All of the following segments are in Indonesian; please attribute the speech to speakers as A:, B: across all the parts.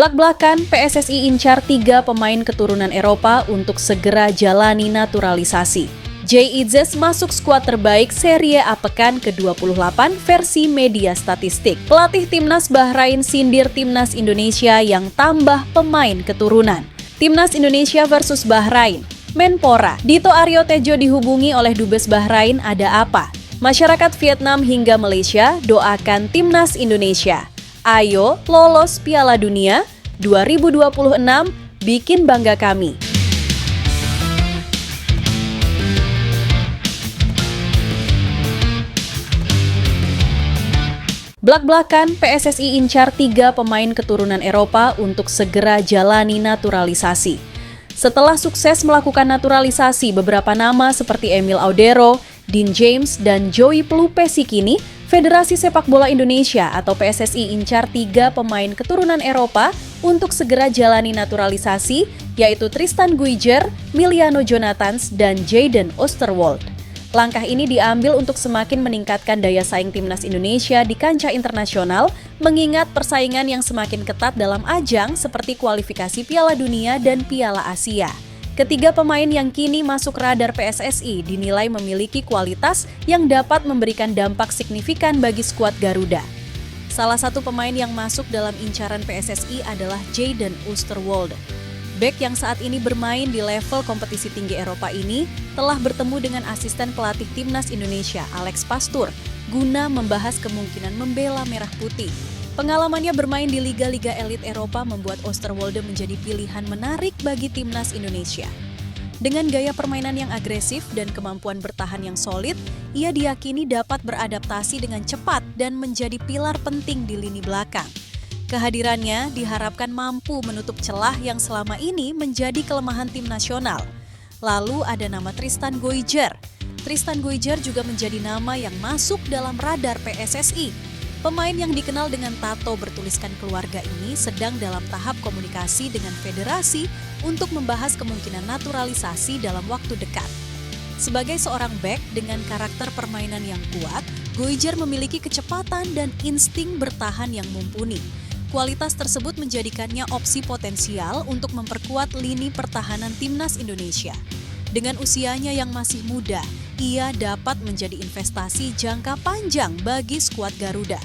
A: Blak-blakan, PSSI incar 3 pemain keturunan Eropa untuk segera jalani naturalisasi. Jay Itzes masuk skuad terbaik Serie A pekan ke-28 versi media statistik. Pelatih Timnas Bahrain sindir Timnas Indonesia yang tambah pemain keturunan. Timnas Indonesia versus Bahrain. Menpora, Dito Aryo Tejo dihubungi oleh Dubes Bahrain, ada apa? Masyarakat Vietnam hingga Malaysia doakan Timnas Indonesia. Ayo lolos Piala Dunia 2026, bikin bangga kami. Blak-blakan, PSSI incar 3 pemain keturunan Eropa untuk segera jalani naturalisasi. Setelah sukses melakukan naturalisasi beberapa nama seperti Emil Audero, Dean James, dan Joey Pelupesikini, Federasi Sepak Bola Indonesia atau PSSI incar 3 pemain keturunan Eropa untuk segera jalani naturalisasi, yaitu Tristan Guijer, Miliano Jonathans, dan Jayden Oosterwolde. Langkah ini diambil untuk semakin meningkatkan daya saing Timnas Indonesia di kancah internasional, mengingat persaingan yang semakin ketat dalam ajang seperti kualifikasi Piala Dunia dan Piala Asia. Ketiga pemain yang kini masuk radar PSSI dinilai memiliki kualitas yang dapat memberikan dampak signifikan bagi skuad Garuda. Salah satu pemain yang masuk dalam incaran PSSI adalah Jayden Oosterwolde. Bek yang saat ini bermain di level kompetisi tinggi Eropa ini telah bertemu dengan asisten pelatih Timnas Indonesia Alex Pastur guna membahas kemungkinan membela Merah Putih. Pengalamannya bermain di liga-liga elit Eropa membuat Oosterwolde menjadi pilihan menarik bagi Timnas Indonesia. Dengan gaya permainan yang agresif dan kemampuan bertahan yang solid, ia diyakini dapat beradaptasi dengan cepat dan menjadi pilar penting di lini belakang. Kehadirannya diharapkan mampu menutup celah yang selama ini menjadi kelemahan tim nasional. Lalu ada nama Tristan Guijer. Tristan Guijer juga menjadi nama yang masuk dalam radar PSSI. Pemain yang dikenal dengan tato bertuliskan keluarga ini sedang dalam tahap komunikasi dengan federasi untuk membahas kemungkinan naturalisasi dalam waktu dekat. Sebagai seorang bek dengan karakter permainan yang kuat, Guijer memiliki kecepatan dan insting bertahan yang mumpuni. Kualitas tersebut menjadikannya opsi potensial untuk memperkuat lini pertahanan Timnas Indonesia. Dengan usianya yang masih muda, ia dapat menjadi investasi jangka panjang bagi skuad Garuda.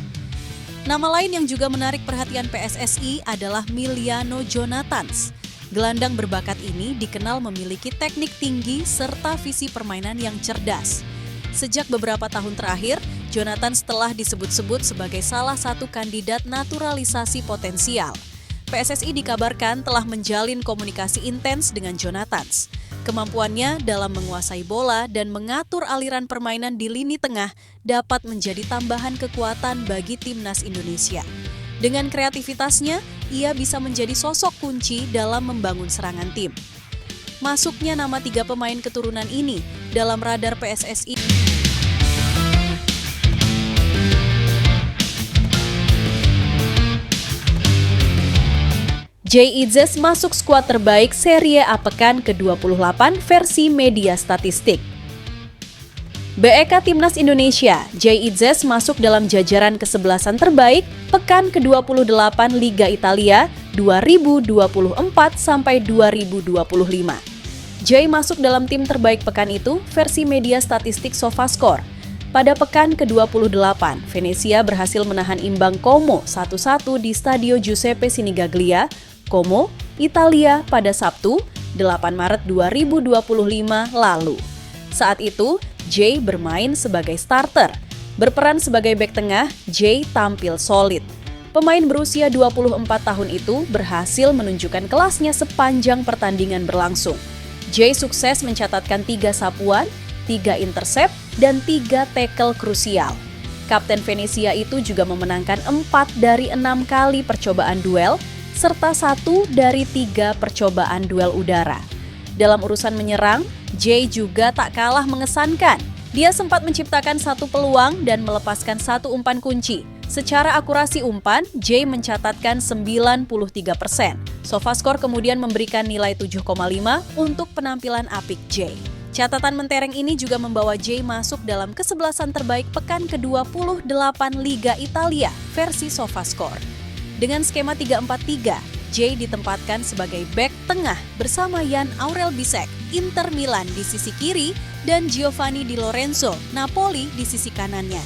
A: Nama lain yang juga menarik perhatian PSSI adalah Miliano Jonathans. Gelandang berbakat ini dikenal memiliki teknik tinggi serta visi permainan yang cerdas. Sejak beberapa tahun terakhir, Jonathans telah disebut-sebut sebagai salah satu kandidat naturalisasi potensial. PSSI dikabarkan telah menjalin komunikasi intens dengan Jonathans. Kemampuannya dalam menguasai bola dan mengatur aliran permainan di lini tengah dapat menjadi tambahan kekuatan bagi Timnas Indonesia. Dengan kreativitasnya, ia bisa menjadi sosok kunci dalam membangun serangan tim. Masuknya nama 3 pemain keturunan ini dalam radar PSSI. Jay Itzes masuk skuad terbaik Serie A pekan ke-28 versi media statistik. BEK Timnas Indonesia, Jay Itzes masuk dalam jajaran ke-11 terbaik pekan ke-28 Liga Italia 2024 sampai 2025. Jay masuk dalam tim terbaik pekan itu versi media statistik SofaScore. Pada pekan ke-28, Venezia berhasil menahan imbang Como 1-1 di Stadio Giuseppe Sinigaglia, Como, Italia pada Sabtu, 8 Maret 2025 lalu. Saat itu, Jay bermain sebagai starter. Berperan sebagai bek tengah, Jay tampil solid. Pemain berusia 24 tahun itu berhasil menunjukkan kelasnya sepanjang pertandingan berlangsung. Jay sukses mencatatkan 3 sapuan, 3 intercept, dan 3 tackle krusial. Kapten Venezia itu juga memenangkan 4 dari 6 kali percobaan duel, serta 1 dari 3 percobaan duel udara. Dalam urusan menyerang, Jay juga tak kalah mengesankan. Dia sempat menciptakan 1 peluang dan melepaskan 1 umpan kunci. Secara akurasi umpan, Jay mencatatkan 93%. SofaScore kemudian memberikan nilai 7,5 untuk penampilan apik Jay. Catatan mentereng ini juga membawa Jay masuk dalam ke-11 terbaik pekan ke-28 Liga Italia versi SofaScore. Dengan skema 3-4-3, Jay ditempatkan sebagai bek tengah bersama Jan Aurel Bisek, Inter Milan di sisi kiri, dan Giovanni Di Lorenzo, Napoli di sisi kanannya.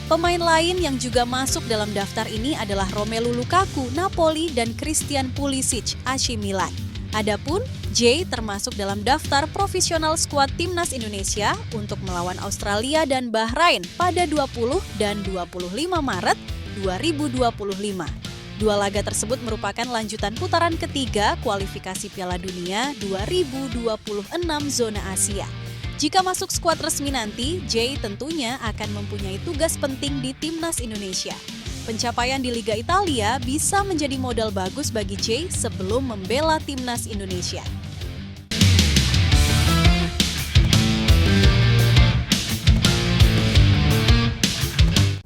A: Pemain lain yang juga masuk dalam daftar ini adalah Romelu Lukaku, Napoli, dan Christian Pulisic, AC Milan. Adapun Jay termasuk dalam daftar profesional skuad Timnas Indonesia untuk melawan Australia dan Bahrain pada 20 dan 25 Maret 2025. Dua laga tersebut merupakan lanjutan putaran ketiga kualifikasi Piala Dunia 2026 zona Asia. Jika masuk skuad resmi nanti, Jay tentunya akan mempunyai tugas penting di Timnas Indonesia. Pencapaian di Liga Italia bisa menjadi modal bagus bagi Jay sebelum membela Timnas Indonesia.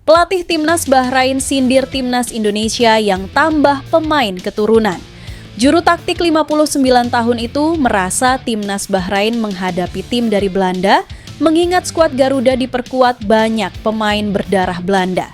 A: Pelatih Timnas Bahrain sindir Timnas Indonesia yang tambah pemain keturunan. Juru taktik 59 tahun itu merasa Timnas Bahrain menghadapi tim dari Belanda, mengingat skuad Garuda diperkuat banyak pemain berdarah Belanda.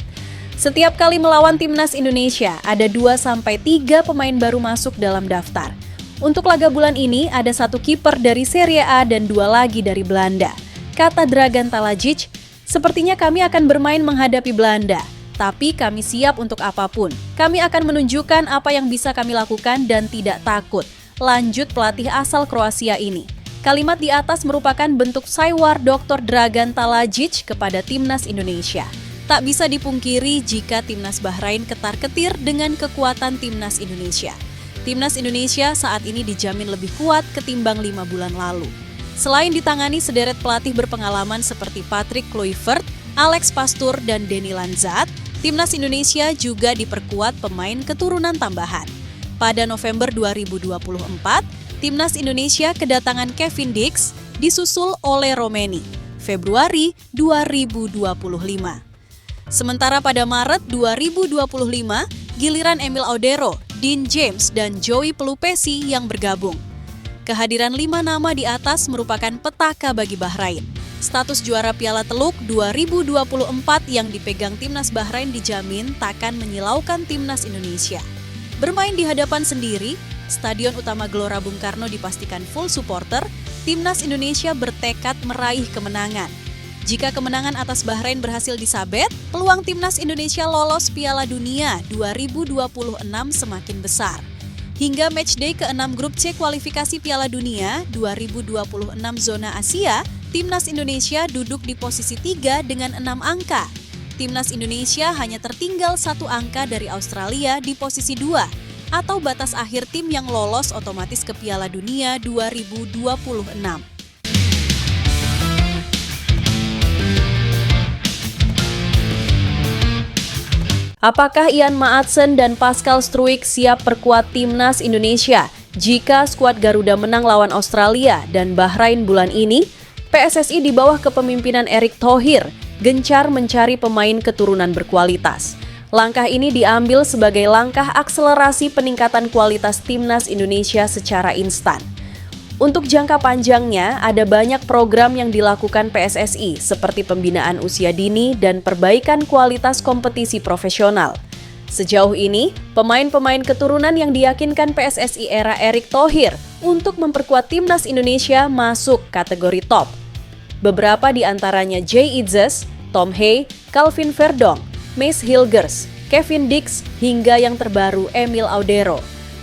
A: Setiap kali melawan Timnas Indonesia, ada 2-3 pemain baru masuk dalam daftar. Untuk laga bulan ini, ada 1 kiper dari Serie A dan 2 lagi dari Belanda. Kata Dragan Talajic, "Sepertinya kami akan bermain menghadapi Belanda, tapi kami siap untuk apapun. Kami akan menunjukkan apa yang bisa kami lakukan dan tidak takut," lanjut pelatih asal Kroasia ini. Kalimat di atas merupakan bentuk saywar Dr. Dragan Talajic kepada Timnas Indonesia. Tak bisa dipungkiri jika Timnas Bahrain ketar-ketir dengan kekuatan Timnas Indonesia. Timnas Indonesia saat ini dijamin lebih kuat ketimbang 5 bulan lalu. Selain ditangani sederet pelatih berpengalaman seperti Patrick Kluivert, Alex Pastoor, dan Denny Lanzat, Timnas Indonesia juga diperkuat pemain keturunan tambahan. Pada November 2024, Timnas Indonesia kedatangan Kevin Dix, disusul oleh Romeni, Februari 2025. Sementara pada Maret 2025, giliran Emil Audero, Dean James, dan Joey Pelupesi yang bergabung. Kehadiran 5 nama di atas merupakan petaka bagi Bahrain. Status juara Piala Teluk 2024 yang dipegang Timnas Bahrain dijamin takkan menyilaukan Timnas Indonesia. Bermain di hadapan sendiri, Stadion Utama Gelora Bung Karno dipastikan full supporter, Timnas Indonesia bertekad meraih kemenangan. Jika kemenangan atas Bahrain berhasil disabet, peluang Timnas Indonesia lolos Piala Dunia 2026 semakin besar. Hingga matchday ke-6 grup C kualifikasi Piala Dunia 2026 zona Asia, Timnas Indonesia duduk di posisi 3 dengan 6 angka. Timnas Indonesia hanya tertinggal 1 angka dari Australia di posisi 2, atau batas akhir tim yang lolos otomatis ke Piala Dunia 2026. Apakah Ian Maatsen dan Pascal Struijk siap perkuat Timnas Indonesia jika skuad Garuda menang lawan Australia dan Bahrain bulan ini? PSSI di bawah kepemimpinan Erick Thohir gencar mencari pemain keturunan berkualitas. Langkah ini diambil sebagai langkah akselerasi peningkatan kualitas Timnas Indonesia secara instan. Untuk jangka panjangnya, ada banyak program yang dilakukan PSSI seperti pembinaan usia dini dan perbaikan kualitas kompetisi profesional. Sejauh ini, pemain-pemain keturunan yang diyakinkan PSSI era Erick Thohir untuk memperkuat Timnas Indonesia masuk kategori top. Beberapa di antaranya Jay Itzes, Tom Hay, Calvin Verdong, Mace Hilgers, Kevin Dix, hingga yang terbaru Emil Audero.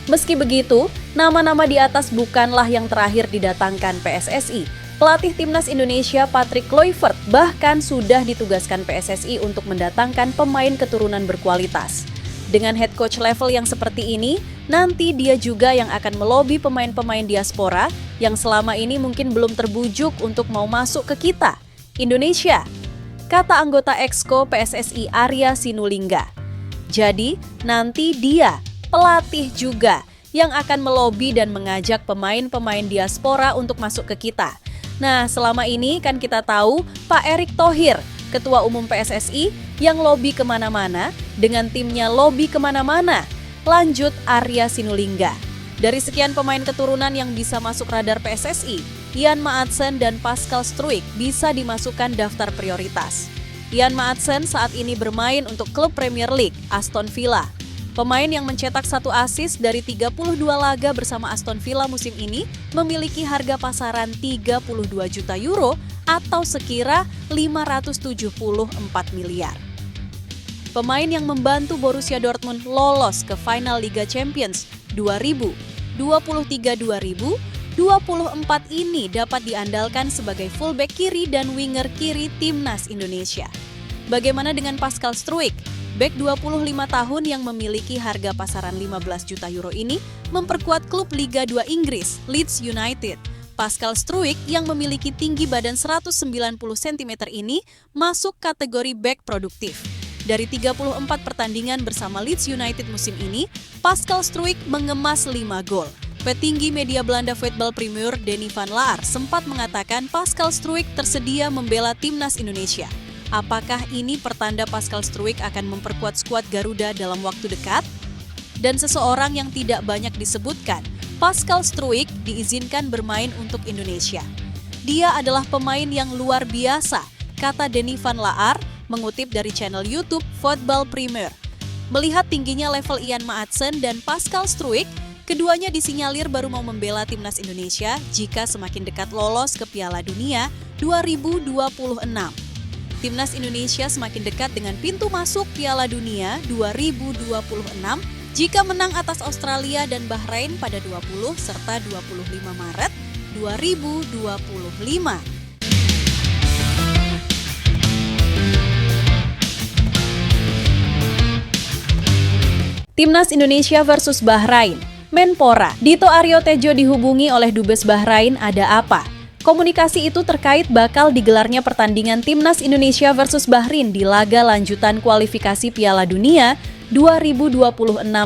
A: Meski begitu, nama-nama di atas bukanlah yang terakhir didatangkan PSSI. Pelatih Timnas Indonesia Patrick Kluivert bahkan sudah ditugaskan PSSI untuk mendatangkan pemain keturunan berkualitas. Dengan head coach level yang seperti ini, nanti dia juga yang akan melobi pemain-pemain diaspora yang selama ini mungkin belum terbujuk untuk mau masuk ke kita, Indonesia, kata anggota Exco PSSI Arya Sinulinga. Jadi, nanti dia pelatih juga yang akan melobi dan mengajak pemain-pemain diaspora untuk masuk ke kita. Nah, selama ini kan kita tahu Pak Erick Thohir, Ketua Umum PSSI, yang lobi kemana-mana, dengan timnya lobi kemana-mana. Lanjut Arya Sinulinga. Dari sekian pemain keturunan yang bisa masuk radar PSSI, Ian Maatsen dan Pascal Struijk bisa dimasukkan daftar prioritas. Ian Maatsen saat ini bermain untuk klub Premier League, Aston Villa. Pemain yang mencetak 1 assist dari 32 laga bersama Aston Villa musim ini memiliki harga pasaran 32 juta euro atau sekira 574 miliar. Pemain yang membantu Borussia Dortmund lolos ke final Liga Champions 2023-2024 ini dapat diandalkan sebagai fullback kiri dan winger kiri timnas Indonesia. Bagaimana dengan Pascal Struijk? Bek 25 tahun yang memiliki harga pasaran 15 juta euro ini memperkuat klub Liga 2 Inggris, Leeds United. Pascal Struijk yang memiliki tinggi badan 190 cm ini masuk kategori bek produktif. Dari 34 pertandingan bersama Leeds United musim ini, Pascal Struijk mengemas 5 gol. Petinggi media Belanda Voetbal Premier Denny van Laar sempat mengatakan Pascal Struijk tersedia membela timnas Indonesia. Apakah ini pertanda Pascal Struijk akan memperkuat skuad Garuda dalam waktu dekat? Dan seseorang yang tidak banyak disebutkan, Pascal Struijk diizinkan bermain untuk Indonesia. Dia adalah pemain yang luar biasa, kata Denny van Laar, mengutip dari channel YouTube Voetbal Premier. Melihat tingginya level Ian Maatsen dan Pascal Struijk, keduanya disinyalir baru mau membela timnas Indonesia jika semakin dekat lolos ke Piala Dunia 2026. Timnas Indonesia semakin dekat dengan pintu masuk Piala Dunia 2026 jika menang atas Australia dan Bahrain pada 20 serta 25 Maret 2025. Timnas Indonesia versus Bahrain. Menpora, Dito Aryo Tejo dihubungi oleh Dubes Bahrain, ada apa? Komunikasi itu terkait bakal digelarnya pertandingan Timnas Indonesia versus Bahrain di laga lanjutan kualifikasi Piala Dunia 2026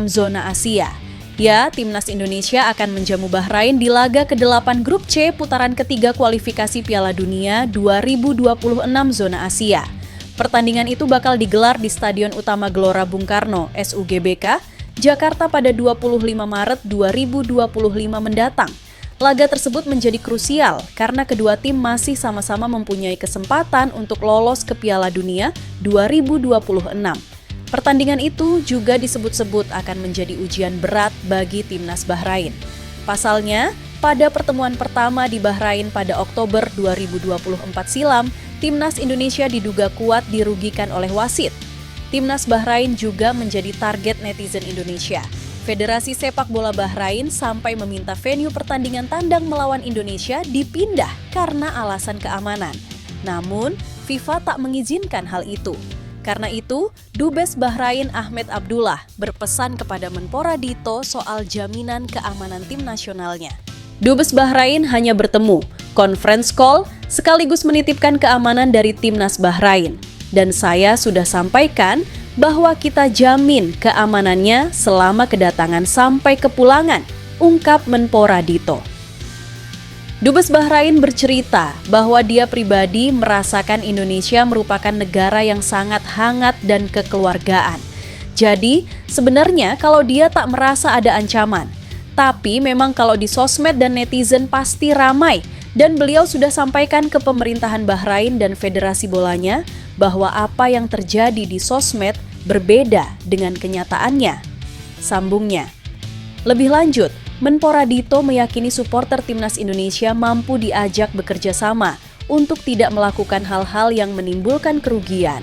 A: zona Asia. Ya, Timnas Indonesia akan menjamu Bahrain di laga ke-8 Grup C putaran ketiga kualifikasi Piala Dunia 2026 zona Asia. Pertandingan itu bakal digelar di Stadion Utama Gelora Bung Karno, SUGBK, Jakarta pada 25 Maret 2025 mendatang. Laga tersebut menjadi krusial karena kedua tim masih sama-sama mempunyai kesempatan untuk lolos ke Piala Dunia 2026. Pertandingan itu juga disebut-sebut akan menjadi ujian berat bagi timnas Bahrain. Pasalnya, pada pertemuan pertama di Bahrain pada Oktober 2024 silam, timnas Indonesia diduga kuat dirugikan oleh wasit. Timnas Bahrain juga menjadi target netizen Indonesia. Federasi Sepak Bola Bahrain sampai meminta venue pertandingan tandang melawan Indonesia dipindah karena alasan keamanan. Namun, FIFA tak mengizinkan hal itu. Karena itu, Dubes Bahrain Ahmed Abdullah berpesan kepada Menpora Dito soal jaminan keamanan tim nasionalnya. Dubes Bahrain hanya bertemu, conference call, sekaligus menitipkan keamanan dari timnas Bahrain. Dan saya sudah sampaikan bahwa kita jamin keamanannya selama kedatangan sampai kepulangan, ungkap Menpora Dito. Dubes Bahrain bercerita bahwa dia pribadi merasakan Indonesia merupakan negara yang sangat hangat dan kekeluargaan. Jadi, sebenarnya kalau dia tak merasa ada ancaman, tapi memang kalau di sosmed dan netizen pasti ramai, dan beliau sudah sampaikan ke pemerintahan Bahrain dan federasi bolanya bahwa apa yang terjadi di sosmed berbeda dengan kenyataannya. Sambungnya. Lebih lanjut, Menpora Dito meyakini supporter timnas Indonesia mampu diajak bekerja sama untuk tidak melakukan hal-hal yang menimbulkan kerugian.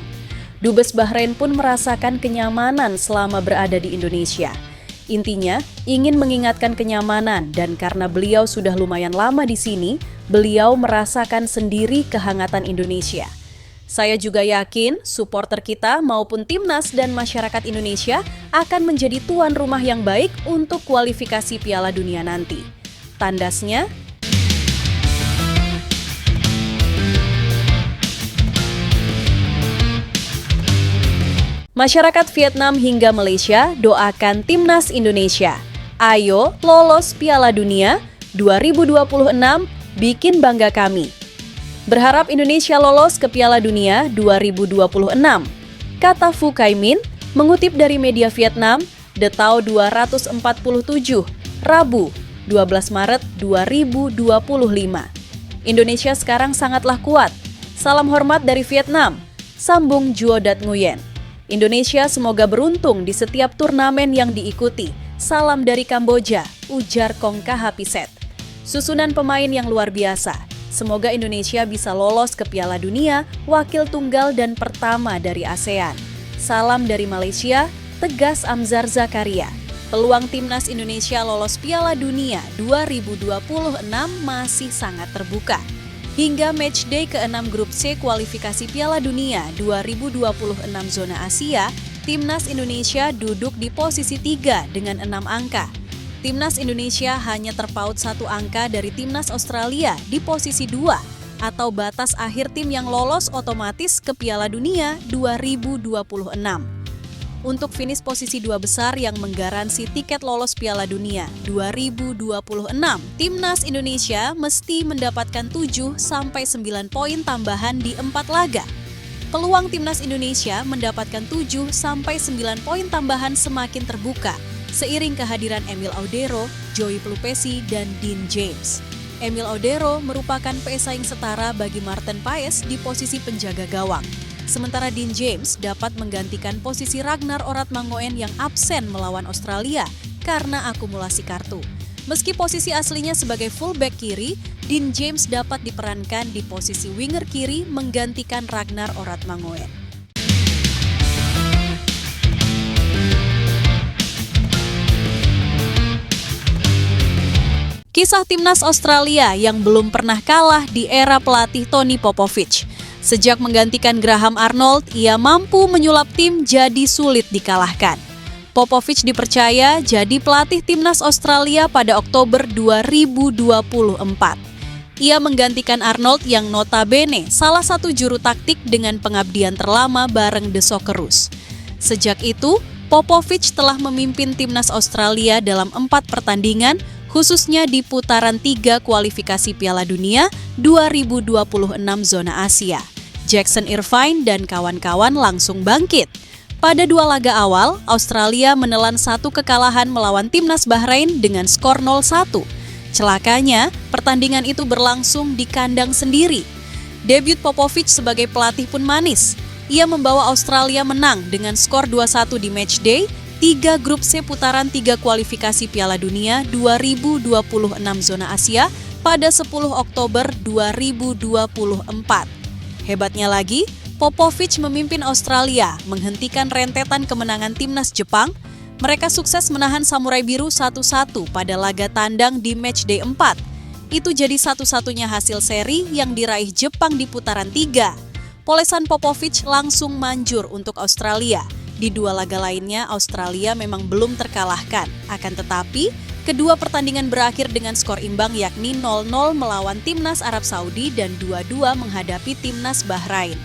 A: Dubes Bahrain pun merasakan kenyamanan selama berada di Indonesia. Intinya, ingin mengingatkan kenyamanan dan karena beliau sudah lumayan lama di sini, beliau merasakan sendiri kehangatan Indonesia. Saya juga yakin supporter kita maupun timnas dan masyarakat Indonesia akan menjadi tuan rumah yang baik untuk kualifikasi Piala Dunia nanti. Tandasnya, masyarakat Vietnam hingga Malaysia doakan timnas Indonesia. Ayo lolos Piala Dunia 2026, bikin bangga kami. Berharap Indonesia lolos ke Piala Dunia 2026, kata Phu Khai Minh, mengutip dari media Vietnam, The Tao 247, Rabu, 12 Maret 2025. Indonesia sekarang sangatlah kuat. Salam hormat dari Vietnam, sambung Duo Dat Nguyen. Indonesia semoga beruntung di setiap turnamen yang diikuti. Salam dari Kamboja, ujar Kongka Hapiset. Susunan pemain yang luar biasa. Semoga Indonesia bisa lolos ke Piala Dunia, wakil tunggal dan pertama dari ASEAN. Salam dari Malaysia, tegas Amzar Zakaria. Peluang timnas Indonesia lolos Piala Dunia 2026 masih sangat terbuka. Hingga matchday ke-6 Grup C kualifikasi Piala Dunia 2026 zona Asia, timnas Indonesia duduk di posisi 3 dengan 6 angka. Timnas Indonesia hanya terpaut 1 angka dari timnas Australia di posisi 2 atau batas akhir tim yang lolos otomatis ke Piala Dunia 2026. Untuk finish posisi 2 besar yang menggaransi tiket lolos Piala Dunia 2026, timnas Indonesia mesti mendapatkan 7-9 poin tambahan di 4 laga. Peluang timnas Indonesia mendapatkan 7-9 poin tambahan semakin terbuka seiring kehadiran Emil Audero, Joey Pelupesi, dan Dean James. Emil Audero merupakan pesaing setara bagi Marten Paes di posisi penjaga gawang. Sementara Dean James dapat menggantikan posisi Ragnar Oratmangoen yang absen melawan Australia karena akumulasi kartu. Meski posisi aslinya sebagai fullback kiri, Dean James dapat diperankan di posisi winger kiri menggantikan Ragnar Oratmangoen. Kisah timnas Australia yang belum pernah kalah di era pelatih Tony Popovich. Sejak menggantikan Graham Arnold, ia mampu menyulap tim jadi sulit dikalahkan. Popovich dipercaya jadi pelatih timnas Australia pada Oktober 2024. Ia menggantikan Arnold yang notabene salah satu juru taktik dengan pengabdian terlama bareng The Socceroos. Sejak itu, Popovich telah memimpin timnas Australia dalam 4 pertandingan, khususnya di putaran 3 kualifikasi Piala Dunia 2026 zona Asia. Jackson Irvine dan kawan-kawan langsung bangkit. Pada 2 laga awal, Australia menelan 1 kekalahan melawan timnas Bahrain dengan skor 0-1. Celakanya, pertandingan itu berlangsung di kandang sendiri. Debut Popovich sebagai pelatih pun manis. Ia membawa Australia menang dengan skor 2-1 di matchday 3 Grup C putaran 3 kualifikasi Piala Dunia 2026 zona Asia pada 10 Oktober 2024. Hebatnya lagi, Popovich memimpin Australia menghentikan rentetan kemenangan timnas Jepang. Mereka sukses menahan Samurai Biru 1-1 pada laga tandang di matchday 4. Itu jadi satu-satunya hasil seri yang diraih Jepang di putaran 3. Polesan Popovich langsung manjur untuk Australia. Di 2 laga lainnya, Australia memang belum terkalahkan. Akan tetapi, kedua pertandingan berakhir dengan skor imbang yakni 0-0 melawan timnas Arab Saudi dan 2-2 menghadapi timnas Bahrain.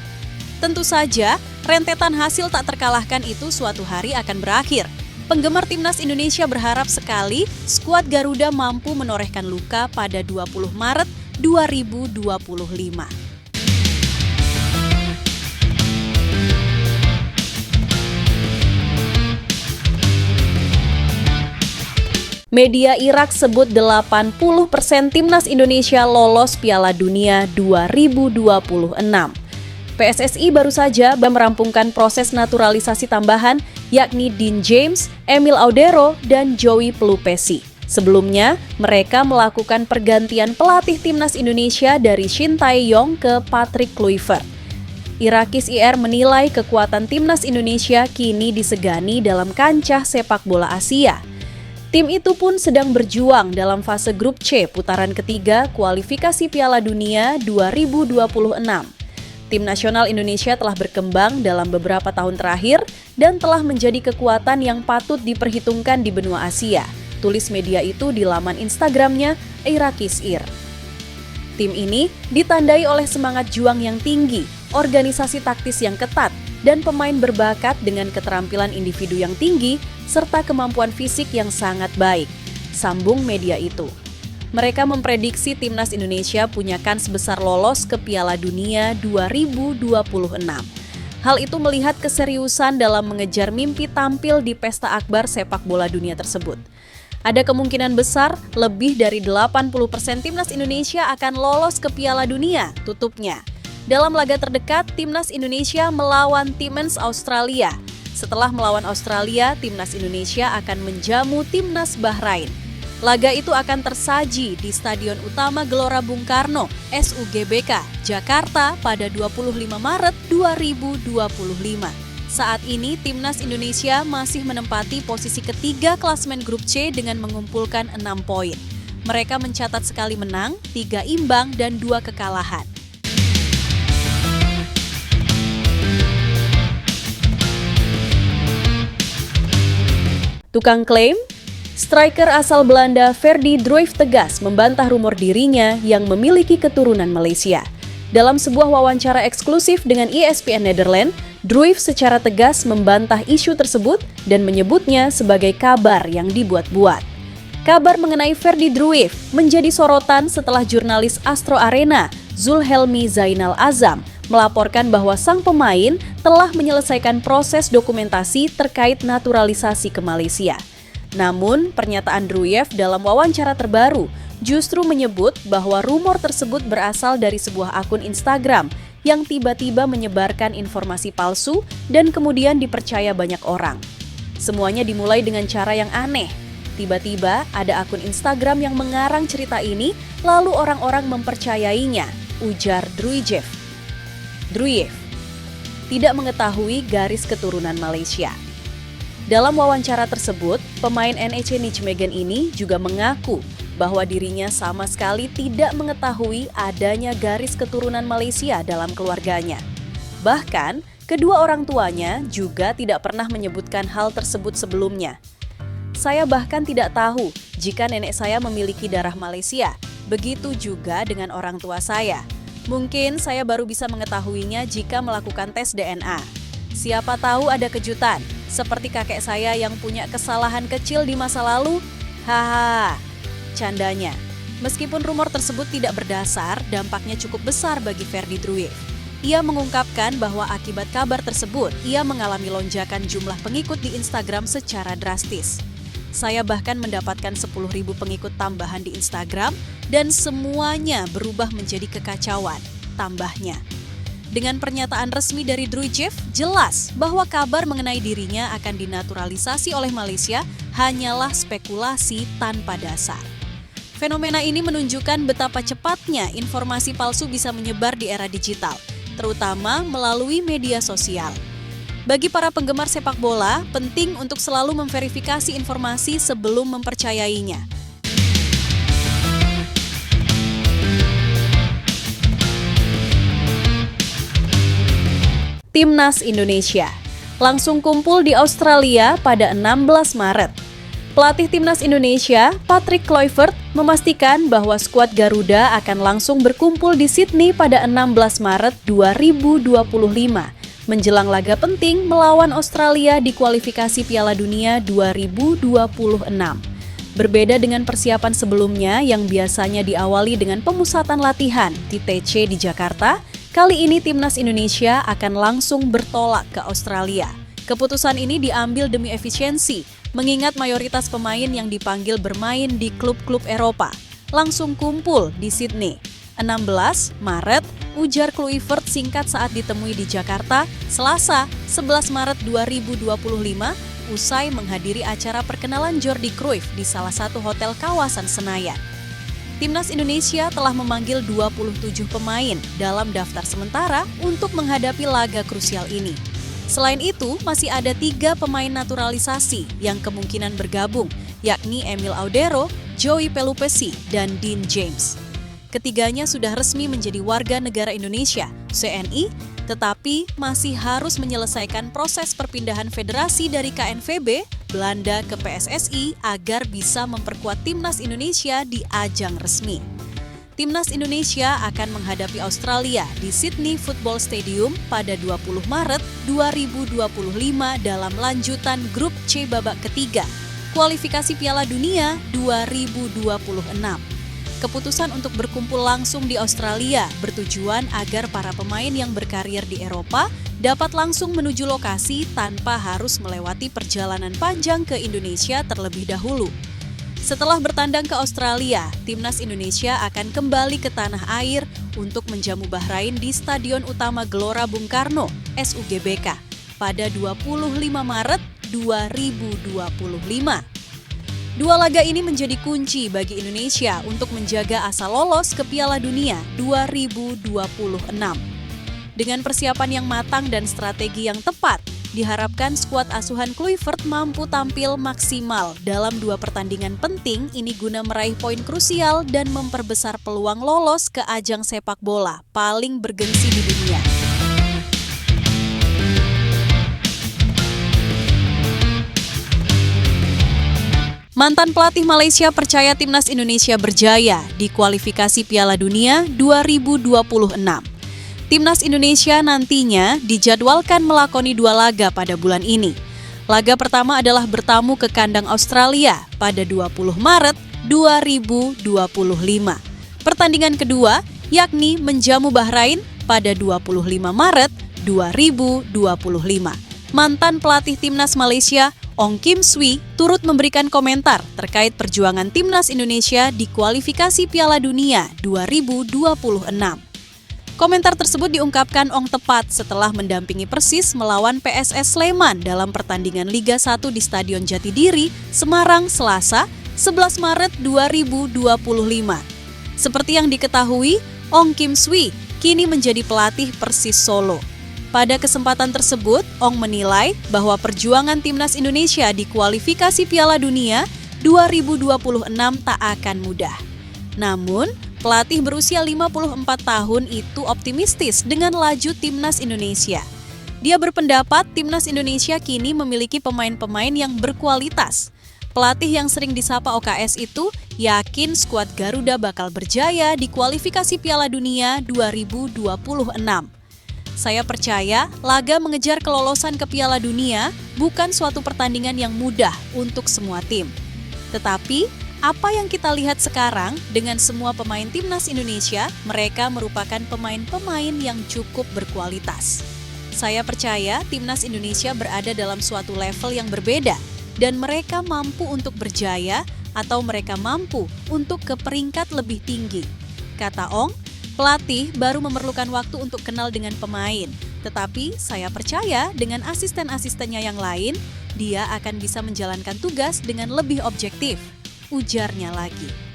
A: Tentu saja, rentetan hasil tak terkalahkan itu suatu hari akan berakhir. Penggemar timnas Indonesia berharap sekali skuad Garuda mampu menorehkan luka pada 20 Maret 2025. Media Irak sebut 80% timnas Indonesia lolos Piala Dunia 2026. PSSI baru saja merampungkan proses naturalisasi tambahan yakni Dean James, Emil Audero, dan Joey Pelupesi. Sebelumnya, mereka melakukan pergantian pelatih timnas Indonesia dari Shin Tae-yong ke Patrick Kluivert. Irakis IR menilai kekuatan timnas Indonesia kini disegani dalam kancah sepak bola Asia. Tim itu pun sedang berjuang dalam fase grup C putaran ketiga kualifikasi Piala Dunia 2026. Tim nasional Indonesia telah berkembang dalam beberapa tahun terakhir dan telah menjadi kekuatan yang patut diperhitungkan di benua Asia, tulis media itu di laman Instagramnya Irakis IR. Tim ini ditandai oleh semangat juang yang tinggi, organisasi taktis yang ketat, dan pemain berbakat dengan keterampilan individu yang tinggi serta kemampuan fisik yang sangat baik, sambung media itu. Mereka memprediksi timnas Indonesia punya kans besar lolos ke Piala Dunia 2026. Hal itu melihat keseriusan dalam mengejar mimpi tampil di pesta akbar sepak bola dunia tersebut. Ada kemungkinan besar lebih dari 80% timnas Indonesia akan lolos ke Piala Dunia, tutupnya. Dalam laga terdekat, timnas Indonesia melawan Timens Australia. Setelah melawan Australia, timnas Indonesia akan menjamu timnas Bahrain. Laga itu akan tersaji di Stadion Utama Gelora Bung Karno, SUGBK, Jakarta pada 25 Maret 2025. Saat ini, timnas Indonesia masih menempati posisi ketiga klasemen grup C dengan mengumpulkan 6 poin. Mereka mencatat sekali menang, 3 imbang, dan 2 kekalahan. Tukang klaim? Striker asal Belanda Ferdy Druijff tegas membantah rumor dirinya yang memiliki keturunan Malaysia. Dalam sebuah wawancara eksklusif dengan ESPN Nederland, Druijff secara tegas membantah isu tersebut dan menyebutnya sebagai kabar yang dibuat-buat. Kabar mengenai Ferdy Druijff menjadi sorotan setelah jurnalis Astro Arena, Zulhelmi Zainal Azam, melaporkan bahwa sang pemain telah menyelesaikan proses dokumentasi terkait naturalisasi ke Malaysia. Namun, pernyataan Druijff dalam wawancara terbaru justru menyebut bahwa rumor tersebut berasal dari sebuah akun Instagram yang tiba-tiba menyebarkan informasi palsu dan kemudian dipercaya banyak orang. Semuanya dimulai dengan cara yang aneh. Tiba-tiba ada akun Instagram yang mengarang cerita ini, lalu orang-orang mempercayainya, ujar Druijff. Druijff tidak mengetahui garis keturunan Malaysia. Dalam wawancara tersebut, pemain NEC Nijmegen ini juga mengaku bahwa dirinya sama sekali tidak mengetahui adanya garis keturunan Malaysia dalam keluarganya. Bahkan, kedua orang tuanya juga tidak pernah menyebutkan hal tersebut sebelumnya. Saya bahkan tidak tahu jika nenek saya memiliki darah Malaysia. Begitu juga dengan orang tua saya. Mungkin saya baru bisa mengetahuinya jika melakukan tes DNA. Siapa tahu ada kejutan, seperti kakek saya yang punya kesalahan kecil di masa lalu. Haha, candanya. Meskipun rumor tersebut tidak berdasar, dampaknya cukup besar bagi Ferdy Druijff. Ia mengungkapkan bahwa akibat kabar tersebut, ia mengalami lonjakan jumlah pengikut di Instagram secara drastis. Saya bahkan mendapatkan 10.000 pengikut tambahan di Instagram dan semuanya berubah menjadi kekacauan, tambahnya. Dengan pernyataan resmi dari Druijff, jelas bahwa kabar mengenai dirinya akan dinaturalisasi oleh Malaysia hanyalah spekulasi tanpa dasar. Fenomena ini menunjukkan betapa cepatnya informasi palsu bisa menyebar di era digital, terutama melalui media sosial. Bagi para penggemar sepak bola, penting untuk selalu memverifikasi informasi sebelum mempercayainya. Timnas Indonesia langsung kumpul di Australia pada 16 Maret. Pelatih Timnas Indonesia, Patrick Kluivert, memastikan bahwa skuad Garuda akan langsung berkumpul di Sydney pada 16 Maret 2025, menjelang laga penting melawan Australia di kualifikasi Piala Dunia 2026. Berbeda dengan persiapan sebelumnya yang biasanya diawali dengan pemusatan latihan di TC di Jakarta, kali ini Timnas Indonesia akan langsung bertolak ke Australia. Keputusan ini diambil demi efisiensi, mengingat mayoritas pemain yang dipanggil bermain di klub-klub Eropa langsung kumpul di Sydney. 16 Maret, ujar Kluivert singkat saat ditemui di Jakarta, Selasa, 11 Maret 2025, usai menghadiri acara perkenalan Jordi Cruyff di salah satu hotel kawasan Senayan. Timnas Indonesia telah memanggil 27 pemain dalam daftar sementara untuk menghadapi laga krusial ini. Selain itu, masih ada 3 pemain naturalisasi yang kemungkinan bergabung, yakni Emil Audero, Joey Pelupessy, dan Dean James. Ketiganya sudah resmi menjadi warga negara Indonesia, CNI, tetapi masih harus menyelesaikan proses perpindahan federasi dari KNVB, Belanda ke PSSI agar bisa memperkuat Timnas Indonesia di ajang resmi. Timnas Indonesia akan menghadapi Australia di Sydney Football Stadium pada 20 Maret 2025 dalam lanjutan grup C babak ketiga, kualifikasi Piala Dunia 2026. Keputusan untuk berkumpul langsung di Australia bertujuan agar para pemain yang berkarir di Eropa dapat langsung menuju lokasi tanpa harus melewati perjalanan panjang ke Indonesia terlebih dahulu. Setelah bertandang ke Australia, Timnas Indonesia akan kembali ke tanah air untuk menjamu Bahrain di Stadion Utama Gelora Bung Karno, SUGBK, pada 25 Maret 2025. Dua laga ini menjadi kunci bagi Indonesia untuk menjaga asa lolos ke Piala Dunia 2026. Dengan persiapan yang matang dan strategi yang tepat, diharapkan skuad asuhan Kluivert mampu tampil maksimal dalam dua pertandingan penting ini guna meraih poin krusial dan memperbesar peluang lolos ke ajang sepak bola paling bergengsi di dunia. Mantan pelatih Malaysia percaya timnas Indonesia berjaya di kualifikasi Piala Dunia 2026. Timnas Indonesia nantinya dijadwalkan melakoni dua laga pada bulan ini. Laga pertama adalah bertamu ke kandang Australia pada 20 Maret 2025. Pertandingan kedua yakni menjamu Bahrain pada 25 Maret 2025. Mantan pelatih timnas Malaysia Ong Kim Swee turut memberikan komentar terkait perjuangan timnas Indonesia di kualifikasi Piala Dunia 2026. Komentar tersebut diungkapkan Ong tepat setelah mendampingi Persis melawan PSS Sleman dalam pertandingan Liga 1 di Stadion Jatidiri, Semarang, Selasa, 11 Maret 2025. Seperti yang diketahui, Ong Kim Swee kini menjadi pelatih Persis Solo. Pada kesempatan tersebut, Ong menilai bahwa perjuangan timnas Indonesia di kualifikasi Piala Dunia 2026 tak akan mudah. Namun, pelatih berusia 54 tahun itu optimistis dengan laju timnas Indonesia. Dia berpendapat timnas Indonesia kini memiliki pemain-pemain yang berkualitas. Pelatih yang sering disapa OKS itu yakin skuad Garuda bakal berjaya di kualifikasi Piala Dunia 2026. Saya percaya laga mengejar kelolosan ke Piala Dunia bukan suatu pertandingan yang mudah untuk semua tim. Tetapi, apa yang kita lihat sekarang dengan semua pemain timnas Indonesia, mereka merupakan pemain-pemain yang cukup berkualitas. Saya percaya timnas Indonesia berada dalam suatu level yang berbeda dan mereka mampu untuk berjaya atau mereka mampu untuk ke peringkat lebih tinggi. Kata Ong, pelatih baru memerlukan waktu untuk kenal dengan pemain, tetapi saya percaya dengan asisten-asistennya yang lain, dia akan bisa menjalankan tugas dengan lebih objektif, ujarnya lagi.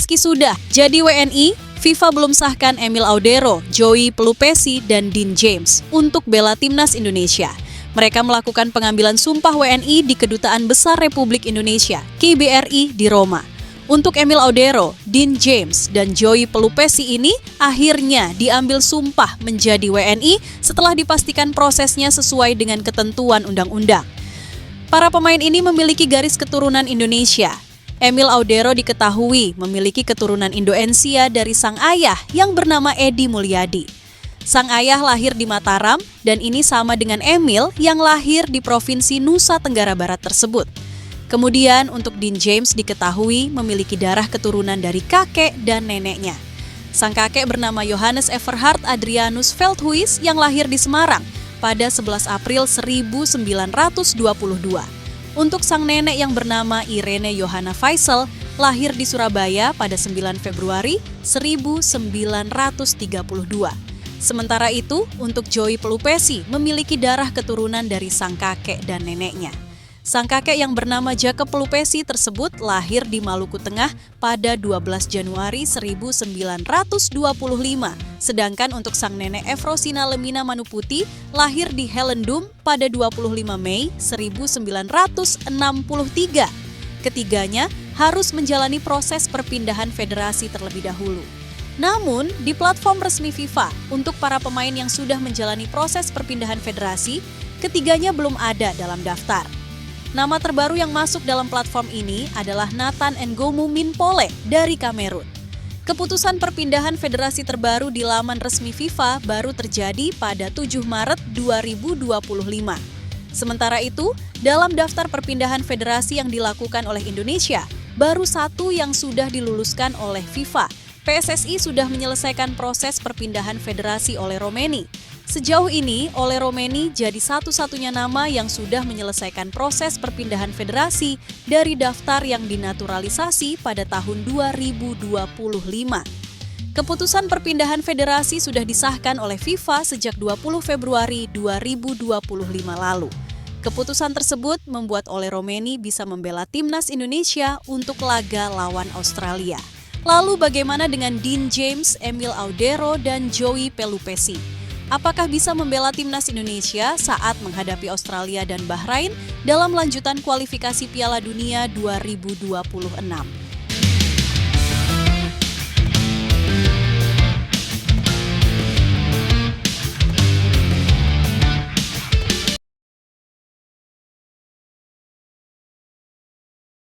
A: Meski sudah jadi WNI, FIFA belum sahkan Emil Audero, Joey Pelupesi, dan Dean James untuk bela timnas Indonesia. Mereka melakukan pengambilan sumpah WNI di Kedutaan Besar Republik Indonesia, KBRI, di Roma. Untuk Emil Audero, Dean James, dan Joey Pelupesi ini akhirnya diambil sumpah menjadi WNI setelah dipastikan prosesnya sesuai dengan ketentuan undang-undang. Para pemain ini memiliki garis keturunan Indonesia. Emil Audero diketahui memiliki keturunan Indonesia dari sang ayah yang bernama Edi Mulyadi. Sang ayah lahir di Mataram dan ini sama dengan Emil yang lahir di Provinsi Nusa Tenggara Barat tersebut. Kemudian untuk Dean James diketahui memiliki darah keturunan dari kakek dan neneknya. Sang kakek bernama Johannes Everhard Adrianus Veldhuis yang lahir di Semarang pada 11 April 1922. Untuk sang nenek yang bernama Irene Johanna Faisal, lahir di Surabaya pada 9 Februari 1932. Sementara itu, untuk Joey Pelupesi memiliki darah keturunan dari sang kakek dan neneknya. Sang kakek yang bernama Jacob Pelupesi tersebut lahir di Maluku Tengah pada 12 Januari 1925. Sedangkan untuk sang nenek Efrosina Lemina Manuputi lahir di Helendum pada 25 Mei 1963. Ketiganya harus menjalani proses perpindahan federasi terlebih dahulu. Namun, di platform resmi FIFA untuk para pemain yang sudah menjalani proses perpindahan federasi, ketiganya belum ada dalam daftar. Nama terbaru yang masuk dalam platform ini adalah Nathan Ngomu Minpole dari Kamerun. Keputusan perpindahan federasi terbaru di laman resmi FIFA baru terjadi pada 7 Maret 2025. Sementara itu, dalam daftar perpindahan federasi yang dilakukan oleh Indonesia, baru satu yang sudah diluluskan oleh FIFA, PSSI sudah menyelesaikan proses perpindahan federasi Ole Romeni. Sejauh ini, Ole Romeni jadi satu-satunya nama yang sudah menyelesaikan proses perpindahan federasi dari daftar yang dinaturalisasi pada tahun 2025. Keputusan perpindahan federasi sudah disahkan oleh FIFA sejak 20 Februari 2025 lalu. Keputusan tersebut membuat Ole Romeni bisa membela timnas Indonesia untuk laga lawan Australia. Lalu bagaimana dengan Dean James, Emil Audero, dan Joey Pelupesi? Apakah bisa membela timnas Indonesia saat menghadapi Australia dan Bahrain dalam lanjutan kualifikasi Piala Dunia 2026?